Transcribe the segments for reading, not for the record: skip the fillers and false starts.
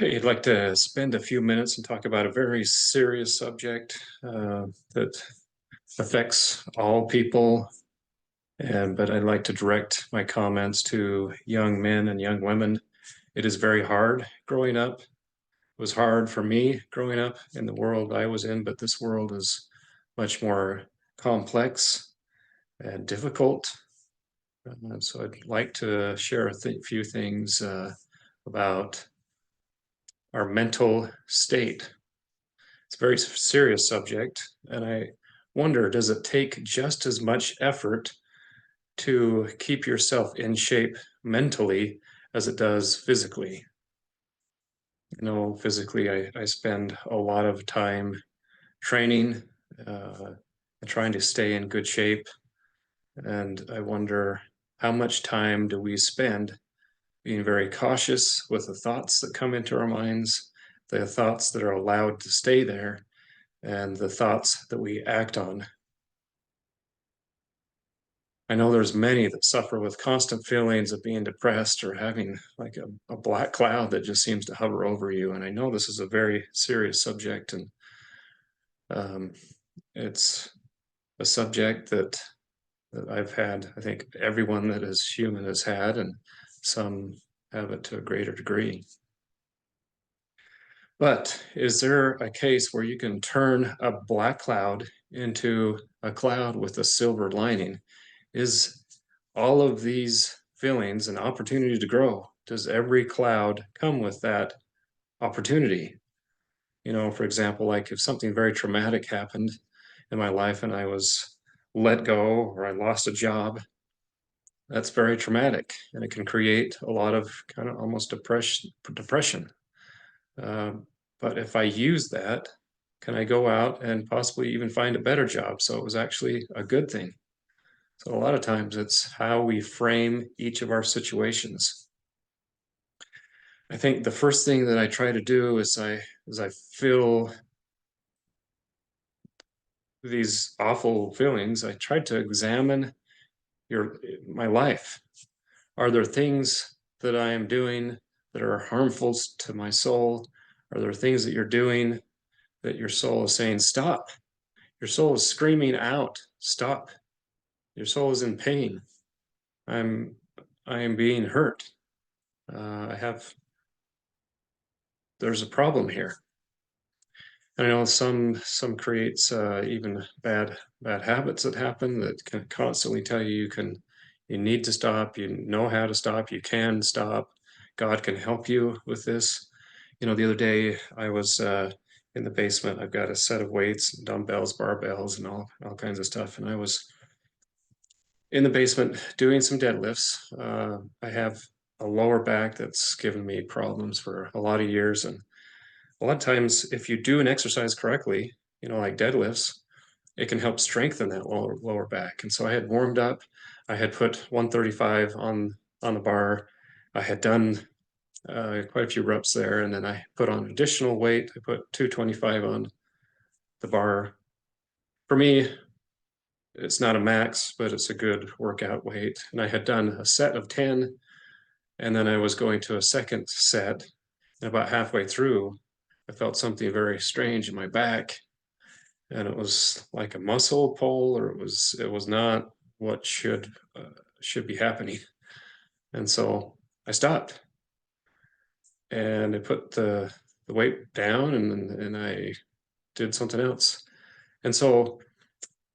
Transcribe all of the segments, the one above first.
Hey, I'd like to spend a few minutes and talk about a very serious subject that affects all people. But I'd like to direct my comments to young men and young women. It is very hard growing up. It was hard for me growing up in the world I was in, but this world is much more complex and difficult. So I'd like to share a few things about our mental state. It's a very serious subject, and I wonder, does it take just as much effort to keep yourself in shape mentally as it does physically? Physically, I spend a lot of time training and trying to stay in good shape. And I wonder, how much time do we spend being very cautious with the thoughts that come into our minds, the thoughts that are allowed to stay there, and the thoughts that we act on? I know there's many that suffer with constant feelings of being depressed or having like a black cloud that just seems to hover over you. And I know this is a very serious subject, and um, it's a subject that I've had, I think everyone that is human has had, and some have it to a greater degree. But is there a case where you can turn a black cloud into a cloud with a silver lining? Is all of these feelings an opportunity to grow? Does every cloud come with that opportunity? For example, like if something very traumatic happened in my life and I was let go or I lost a job, that's very traumatic and it can create a lot of kind of almost depression. Um, but if I use that, can I go out and possibly even find a better job? So it was actually a good thing. So a lot of times it's how we frame each of our situations. I think the first thing that I try to do is I feel these awful feelings, I try to examine my life. Are there things that I am doing that are harmful to my soul? Are there things that you're doing that your soul is saying, stop? Your soul is screaming out, stop. Your soul is in pain. I'm I am being hurt. I have There's a problem here. And I know some creates even bad habits that happen that can constantly tell you you need to stop, you know how to stop, you can stop. God can help you with this. The other day I was in the basement. I've got a set of weights, dumbbells, barbells, and all kinds of stuff. And I was in the basement doing some deadlifts. I have a lower back that's given me problems for a lot of years, and a lot of times, if you do an exercise correctly, like deadlifts, it can help strengthen that lower back. And so I had warmed up. I had put 135 on the bar. I had done quite a few reps there, and then I put on additional weight. I put 225 on the bar. For me, it's not a max, but it's a good workout weight. And I had done a set of 10, and then I was going to a second set. And about halfway through, I felt something very strange in my back, and it was like a muscle pull, or it was not what should be happening. And so I stopped and I put the weight down, and I did something else. And so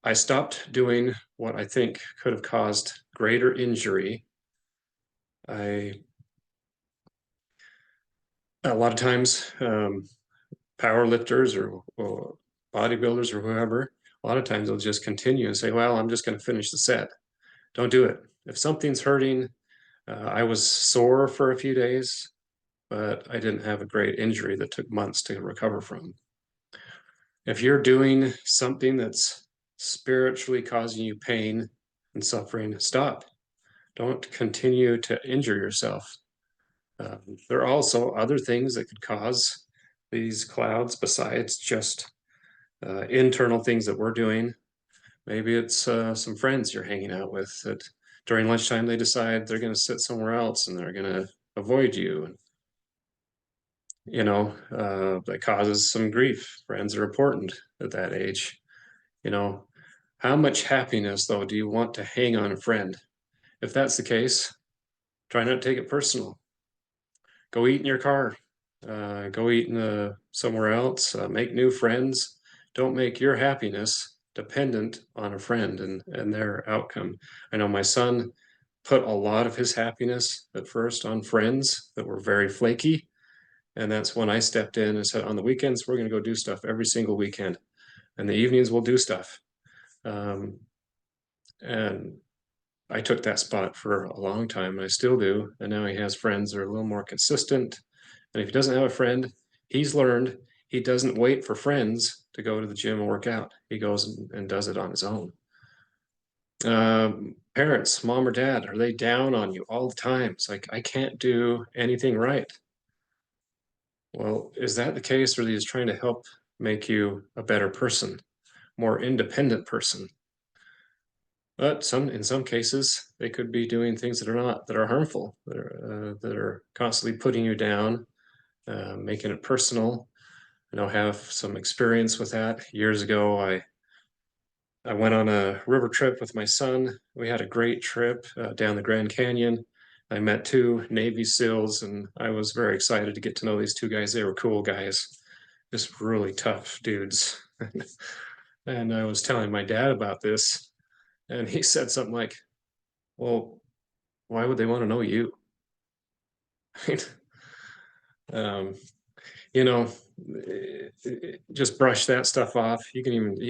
I stopped doing what I think could have caused greater injury. I A lot of times, power lifters or bodybuilders or whoever, a lot of times they'll just continue and say, well, I'm just going to finish the set. Don't do it. If something's hurting, I was sore for a few days, but I didn't have a great injury that took months to recover from. If you're doing something that's spiritually causing you pain and suffering, stop. Don't continue to injure yourself. There are also other things that could cause these clouds besides just internal things that we're doing. Maybe it's some friends you're hanging out with that during lunchtime they decide they're going to sit somewhere else and they're going to avoid you. that causes some grief. Friends are important at that age. You know, how much happiness, though, do you want to hang on a friend? If that's the case, try not to take it personal. Go eat in your car. Go eat somewhere else. Make new friends. Don't make your happiness dependent on a friend and their outcome. I know my son put a lot of his happiness at first on friends that were very flaky. And that's when I stepped in and said, on the weekends, we're going to go do stuff every single weekend. And the evenings, we'll do stuff. Um, and I took that spot for a long time, and I still do. And now he has friends that are a little more consistent. And if he doesn't have a friend, he's learned he doesn't wait for friends to go to the gym and work out. He goes and does it on his own. Parents, mom or dad, are they down on you all the time? It's like, I can't do anything right. Well, is that the case, or are they just trying to help make you a better person, more independent person? But in some cases, they could be doing things that are harmful, that are constantly putting you down, making it personal. I know have some experience with that. Years ago, I went on a river trip with my son. We had a great trip down the Grand Canyon. I met two Navy SEALs, and I was very excited to get to know these two guys. They were cool guys, just really tough dudes. And I was telling my dad about this, and he said something like, "Well, why would they want to know you?" um, you know, just brush that stuff off. You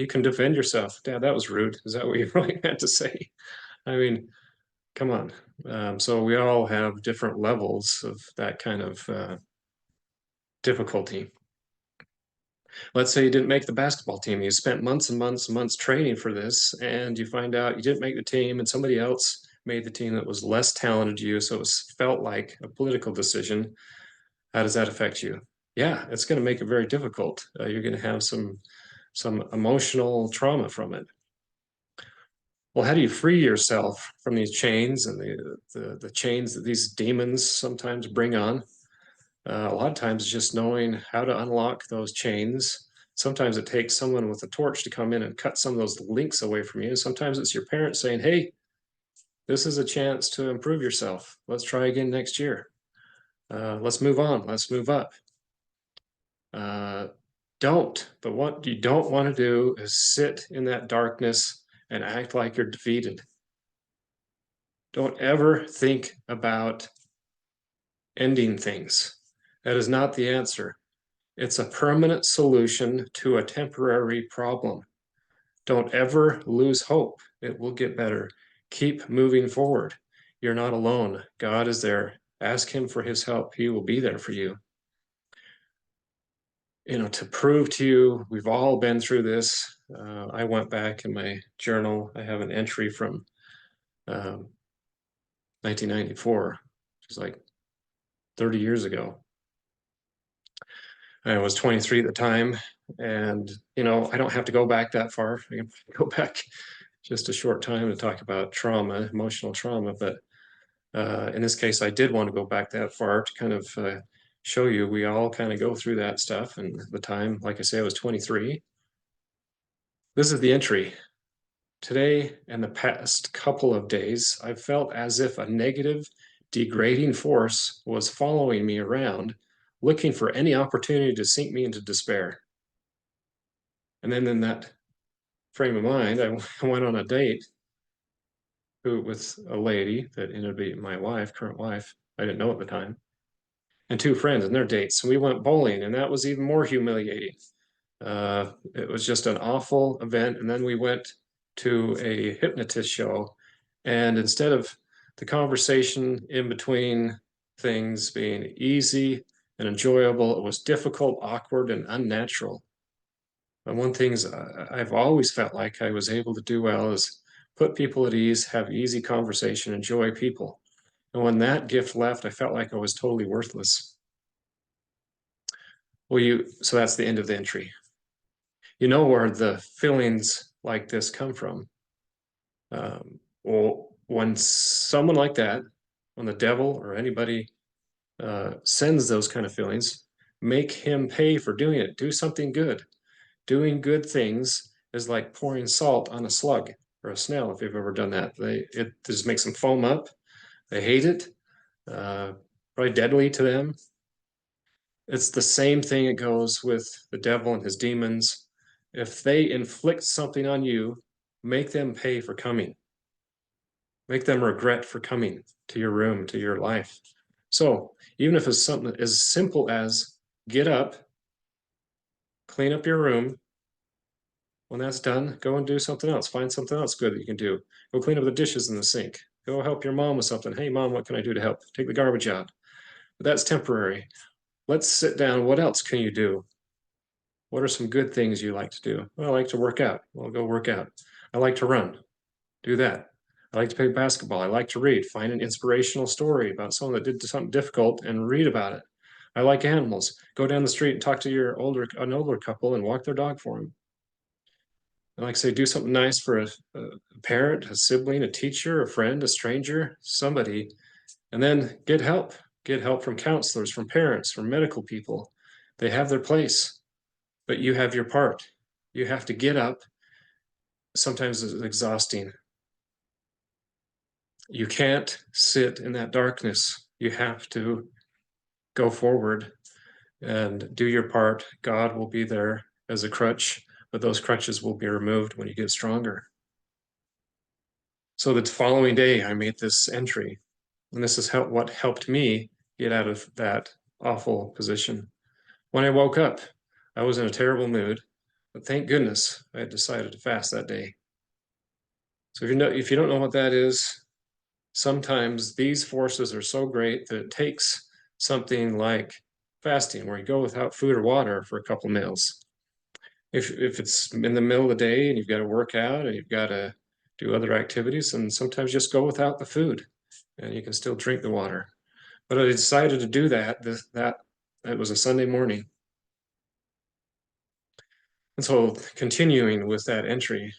can defend yourself. Dad, that was rude. Is that what you really meant to say? I mean, come on. So we all have different levels of that kind of difficulty. Let's say you didn't make the basketball team. You spent months and months and months training for this, and you find out you didn't make the team, and somebody else made the team that was less talented than you. So it felt like a political decision. How does that affect you? Yeah, it's going to make it very difficult. You're going to have some emotional trauma from it. Well, how do you free yourself from these chains and the chains that these demons sometimes bring on? A lot of times, just knowing how to unlock those chains. Sometimes it takes someone with a torch to come in and cut some of those links away from you. Sometimes it's your parents saying, "Hey, this is a chance to improve yourself. Let's try again next year. Let's move on. Let's move up." Uh, but what you don't want to do is sit in that darkness and act like you're defeated. Don't ever think about ending things. That is not the answer. It's a permanent solution to a temporary problem. Don't ever lose hope. It will get better. Keep moving forward. You're not alone. God is there. Ask him for his help. He will be there for you. To prove to you, we've all been through this. I went back in my journal. I have an entry from 1994, which is like 30 years ago. I was 23 at the time, and I don't have to go back that far. I can go back just a short time to talk about trauma, emotional trauma. But in this case, I did want to go back that far to kind of show you we all kind of go through that stuff. And the time, like I say, I was 23. This is the entry. Today and the past couple of days, I've felt as if a negative, degrading force was following me around, looking for any opportunity to sink me into despair. And then in that frame of mind, I went on a date with a lady that ended up being my wife, current wife. I didn't know at the time, and two friends and their dates. And we went bowling, and that was even more humiliating. It was just an awful event. And then we went to a hypnotist show. And instead of the conversation in between things being easy and enjoyable, it was difficult, awkward, and unnatural. And one thing I've always felt like I was able to do well is put people at ease, have easy conversation, enjoy people. And when that gift left, I felt like I was totally worthless. So that's the end of the entry. You know where the feelings like this come from. Well, when someone like that, when the devil or anybody sends those kind of feelings, Make him pay for doing it. Do something good. Doing good things is like pouring salt on a slug or a snail, if you've ever done that. It just makes them foam up. They hate it. Probably deadly to them. It's the same thing it goes with the devil and his demons. If they inflict something on you, make them pay for coming. Make them regret for coming to your room, to your life. So even if it's something as simple as get up, clean up your room. When that's done, go and do something else. Find something else good that you can do. Go clean up the dishes in the sink. Go help your mom with something. Hey, mom, what can I do to help? Take the garbage out. But that's temporary. Let's sit down. What else can you do? What are some good things you like to do? Well, I like to work out. Well, go work out. I like to run. Do that. I like to play basketball. I like to read. Find an inspirational story about someone that did something difficult and read about it. I like animals. Go down the street and talk to an older couple and walk their dog for them. I like to say, do something nice for a parent, a sibling, a teacher, a friend, a stranger, somebody, and then get help. Get help from counselors, from parents, from medical people. They have their place, but you have your part. You have to get up. Sometimes it's exhausting. You can't sit in that darkness. You have to go forward and do your part. God will be there as a crutch, but those crutches will be removed when you get stronger. So the following day, I made this entry, and this is what helped me get out of that awful position. When I woke up, I was in a terrible mood, but thank goodness I had decided to fast that day. So if you don't know what that is, sometimes these forces are so great that it takes something like fasting, where you go without food or water for a couple meals. If it's in the middle of the day and you've got to work out and you've got to do other activities, and sometimes just go without the food and you can still drink the water. But I decided to do that. That was a Sunday morning. And so continuing with that entry.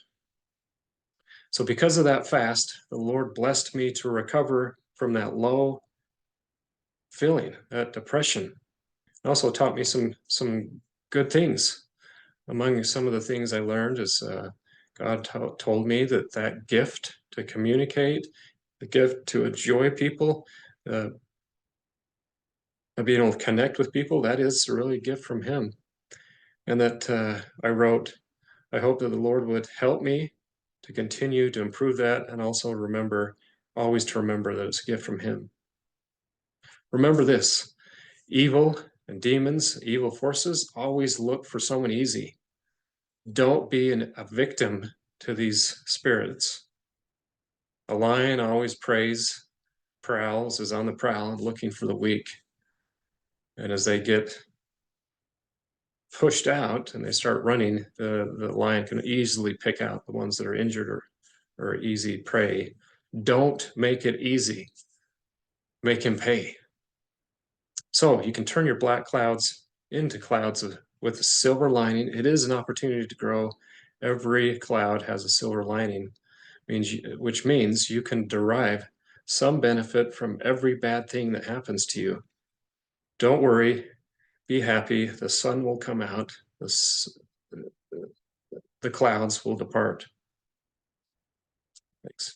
So because of that fast, the Lord blessed me to recover from that low feeling, that depression. It also taught me some good things. Among some of the things I learned is God told me that gift to communicate, the gift to enjoy people, being able to connect with people, that is really a gift from Him. And that I wrote, I hope that the Lord would help me to continue to improve that, and also always to remember that it's a gift from Him. Remember this, evil and demons, evil forces always look for someone easy. Don't be a victim to these spirits. A lion always prowls, is on the prowl, looking for the weak. And as they get pushed out and they start running, the lion can easily pick out the ones that are injured or easy prey. Don't make it easy. Make him pay. So you can turn your black clouds into clouds with a silver lining. It is an opportunity to grow. Every cloud has a silver lining, which means you can derive some benefit from every bad thing that happens to you. Don't worry, be happy. The sun will come out. The clouds will depart. Thanks.